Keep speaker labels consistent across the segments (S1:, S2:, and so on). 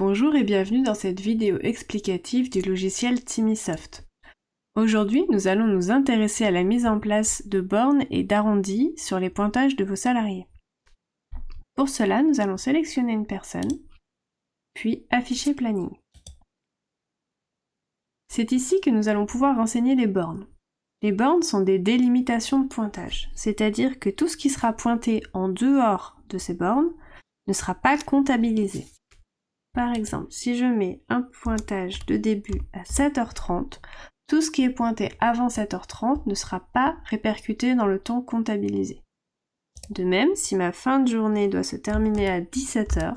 S1: Bonjour et bienvenue dans cette vidéo explicative du logiciel Timisoft. Aujourd'hui, nous allons nous intéresser à la mise en place de bornes et d'arrondis sur les pointages de vos salariés. Pour cela, nous allons sélectionner une personne, puis afficher planning. C'est ici que nous allons pouvoir renseigner les bornes. Les bornes sont des délimitations de pointage, c'est-à-dire que tout ce qui sera pointé en dehors de ces bornes ne sera pas comptabilisé. Par exemple, si je mets un pointage de début à 7h30, tout ce qui est pointé avant 7h30 ne sera pas répercuté dans le temps comptabilisé. De même, si ma fin de journée doit se terminer à 17h,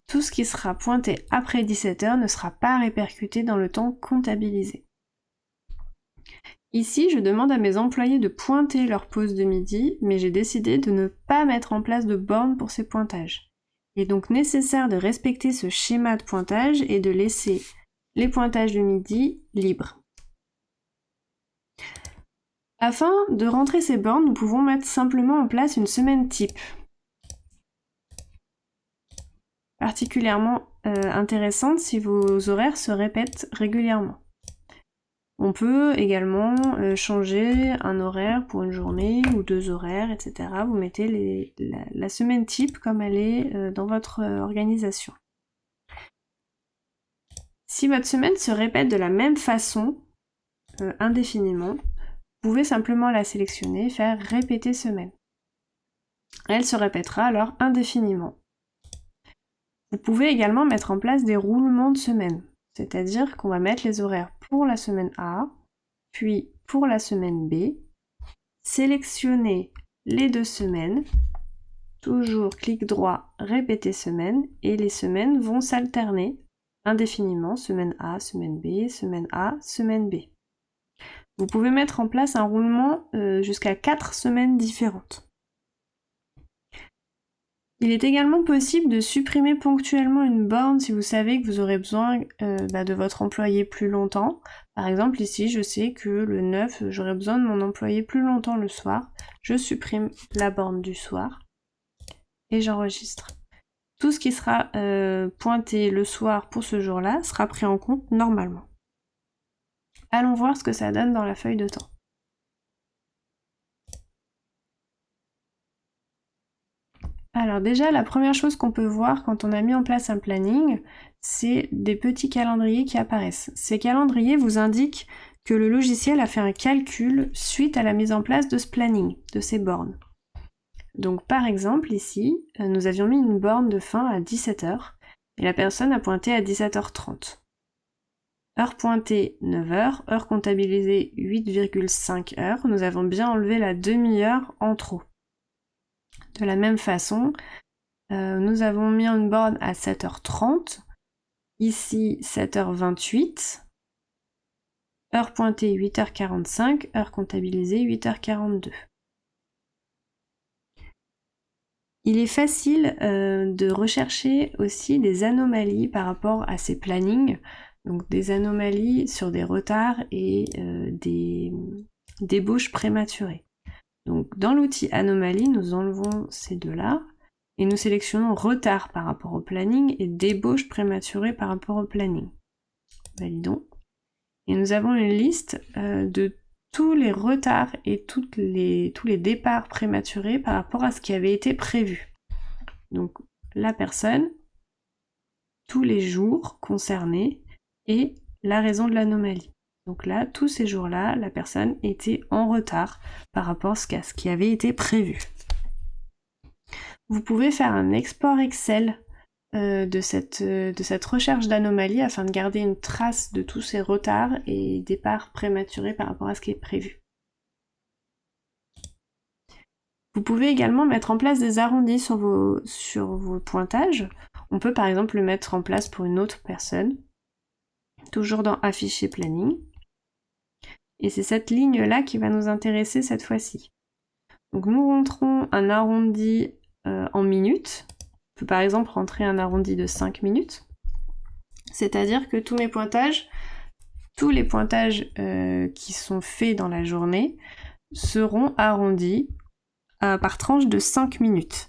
S1: tout ce qui sera pointé après 17h ne sera pas répercuté dans le temps comptabilisé. Ici, je demande à mes employés de pointer leur pause de midi, mais j'ai décidé de ne pas mettre en place de borne pour ces pointages. Il est donc nécessaire de respecter ce schéma de pointage et de laisser les pointages de midi libres. Afin de rentrer ces bornes, nous pouvons mettre simplement en place une semaine type. Particulièrement intéressante si vos horaires se répètent régulièrement. On peut également changer un horaire pour une journée ou 2 horaires, etc. Vous mettez la semaine type comme elle est dans votre organisation. Si votre semaine se répète de la même façon, indéfiniment, vous pouvez simplement la sélectionner et faire répéter semaine. Elle se répétera alors indéfiniment. Vous pouvez également mettre en place des roulements de semaine, c'est-à-dire qu'on va mettre les horaires pour la semaine A, puis pour la semaine B, sélectionner les 2 semaines, toujours clic droit, répéter semaine, et les semaines vont s'alterner indéfiniment, semaine A, semaine B, semaine A, semaine B. Vous pouvez mettre en place un roulement jusqu'à 4 semaines différentes. Il est également possible de supprimer ponctuellement une borne si vous savez que vous aurez besoin de votre employé plus longtemps. Par exemple, ici, je sais que le 9, j'aurai besoin de mon employé plus longtemps le soir. Je supprime la borne du soir et j'enregistre. Tout ce qui sera pointé le soir pour ce jour-là sera pris en compte normalement. Allons voir ce que ça donne dans la feuille de temps. Alors déjà, la première chose qu'on peut voir quand on a mis en place un planning, c'est des petits calendriers qui apparaissent. Ces calendriers vous indiquent que le logiciel a fait un calcul suite à la mise en place de ce planning, de ces bornes. Donc par exemple ici, nous avions mis une borne de fin à 17h et la personne a pointé à 17h30. Heure pointée 9h, heure comptabilisée 8,5 heures, nous avons bien enlevé la demi-heure en trop. De la même façon, nous avons mis une borne à 7h30, ici 7h28, heure pointée 8h45, heure comptabilisée 8h42. Il est facile de rechercher aussi des anomalies par rapport à ces plannings, donc des anomalies sur des retards et des débauches prématurées. Donc dans l'outil anomalie, nous enlevons ces deux-là et nous sélectionnons retard par rapport au planning et débauche prématurée par rapport au planning. Validons. Et nous avons une liste de tous les retards et tous les départs prématurés par rapport à ce qui avait été prévu. Donc la personne, tous les jours concernés et la raison de l'anomalie. Donc là, tous ces jours-là, la personne était en retard par rapport à ce qui avait été prévu. Vous pouvez faire un export Excel de cette recherche d'anomalies afin de garder une trace de tous ces retards et départs prématurés par rapport à ce qui est prévu. Vous pouvez également mettre en place des arrondis sur vos pointages. On peut par exemple le mettre en place pour une autre personne, toujours dans Afficher planning. Et c'est cette ligne-là qui va nous intéresser cette fois-ci. Donc nous rentrons un arrondi en minutes. On peut par exemple rentrer un arrondi de 5 minutes. C'est-à-dire que tous les pointages qui sont faits dans la journée seront arrondis par tranche de 5 minutes.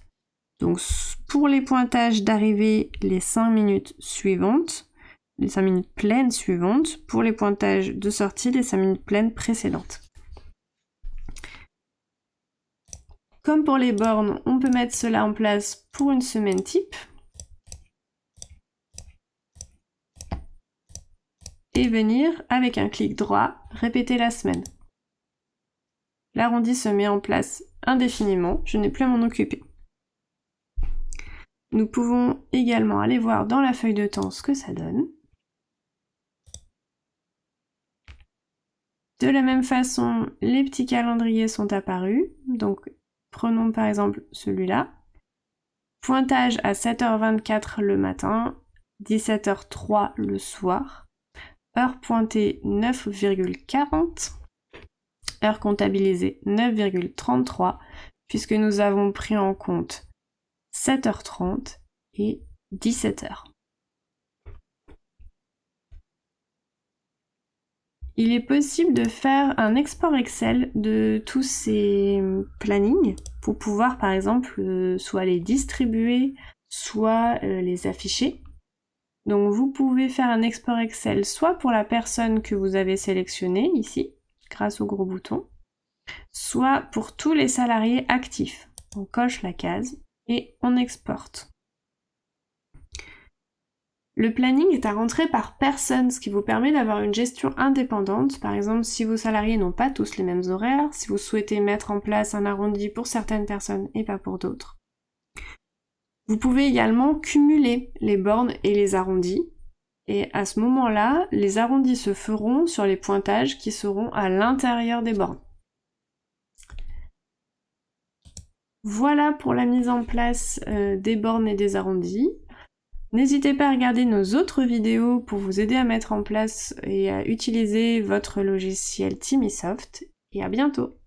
S1: Donc pour les pointages d'arrivée, les 5 minutes suivantes, les 5 minutes pleines suivantes, pour les pointages de sortie, les 5 minutes pleines précédentes. Comme pour les bornes, on peut mettre cela en place pour une semaine type. Et venir, avec un clic droit, répéter la semaine. L'arrondi se met en place indéfiniment, je n'ai plus à m'en occuper. Nous pouvons également aller voir dans la feuille de temps ce que ça donne. De la même façon, les petits calendriers sont apparus. Donc, prenons par exemple celui-là. Pointage à 7h24 le matin, 17h03 le soir. Heure pointée 9,40. Heure comptabilisée 9,33, puisque nous avons pris en compte 7h30 et 17h. Il est possible de faire un export Excel de tous ces plannings pour pouvoir par exemple soit les distribuer, soit les afficher. Donc vous pouvez faire un export Excel soit pour la personne que vous avez sélectionnée ici, grâce au gros bouton, soit pour tous les salariés actifs. On coche la case et on exporte. Le planning est à rentrer par personne, ce qui vous permet d'avoir une gestion indépendante. Par exemple, si vos salariés n'ont pas tous les mêmes horaires, si vous souhaitez mettre en place un arrondi pour certaines personnes et pas pour d'autres. Vous pouvez également cumuler les bornes et les arrondis. Et à ce moment-là, les arrondis se feront sur les pointages qui seront à l'intérieur des bornes. Voilà pour la mise en place des bornes et des arrondis. N'hésitez pas à regarder nos autres vidéos pour vous aider à mettre en place et à utiliser votre logiciel Timisoft. Et à bientôt!